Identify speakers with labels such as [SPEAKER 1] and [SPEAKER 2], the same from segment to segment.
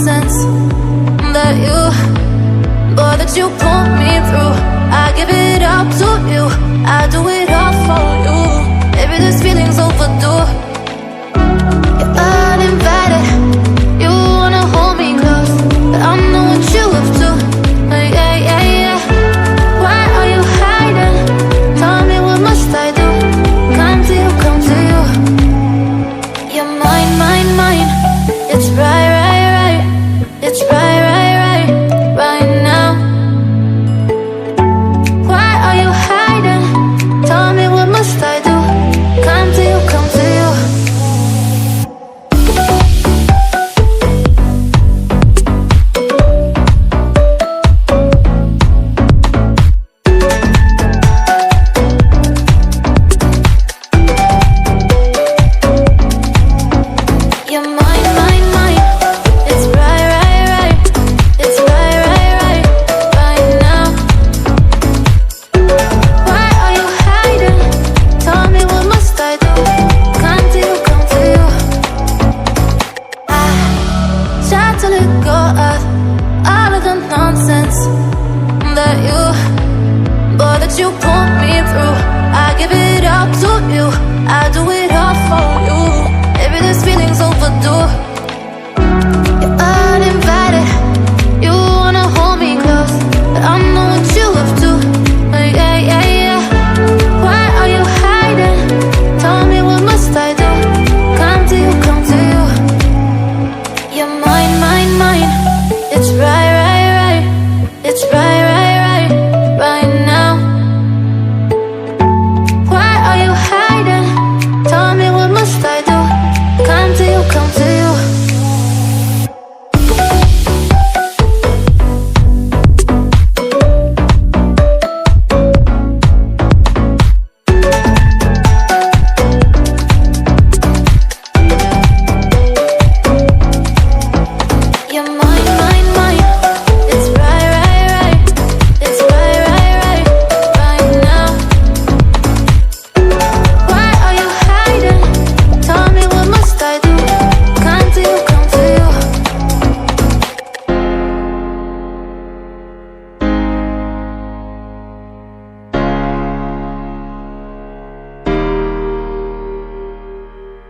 [SPEAKER 1] nonsense that you put me through. I give it up to you, I do it all for you. Maybe this feeling's overdue. You're uninvited, you wanna hold me close, but I know what you up to. Yeah, yeah, yeah. Why are you hiding? Tell me, what must I do? Come to you, come to you. You're mine, mine, mine. It's right, right, right. It's right, right, right, right now. Why are you hiding? Tell me, what must I do? Come to you, come to you. You're mine, mine, mine. It's right, right, right. It's right, right, right, right now. Why are you hiding? Tell me, what must I do? Come to you, come to you. I try to let go of all of the nonsense that you put me through. I give it up to you, I do it all for you. Maybe this feeling's overdue. You're uninvited, you wanna hold me close, but I know what you up to. Yeah, yeah, yeah. Why are you hiding? Tell me, what must I do? Come to you, come to you. You're mine, mine, mine. It's right, right, right. It's right, right, right, right now. Why are you hiding? Tell me, what must I do? Come to you, come to you. You're mine, mine, mine. It's right, right, right. It's right, right, right, right now. Why are you hiding? Tell me, what must I do? Come to you, come to you.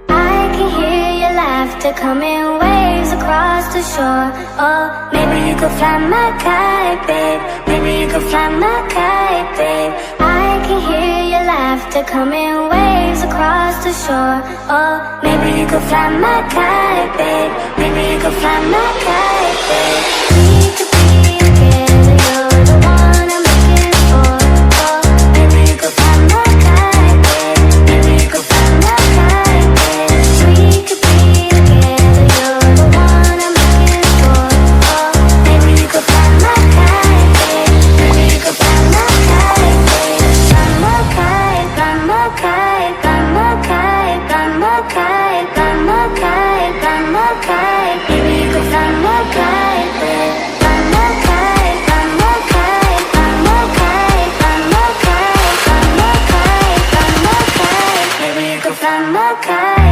[SPEAKER 2] I can hear your laughter coming waves across the shore. Oh, maybe you could fly my kite, babe. Maybe you could fly my kite, babe. I can hear your laughter coming waves across the shore. Oh, maybe you could fly my kite, babe. Maybe you could fly my kite, babe. We could be together, you're the one I'm looking for. Oh, maybe you could fly my kite, babe. Maybe you could fly my kite, babe. We could be together, you're the one I'm looking for. Oh, maybe you could fly my kite, babe. Maybe you could fly my kite, babe. Fly my kite, fly my kite, fly my kite, fly my kite, fly my kite, fly my kite. Maybe you could fly my kite, babe. Fly my kite, fly my kite, fly my kite, fly my kite, fly my kite, fly my kite. Maybe you could fly my kite.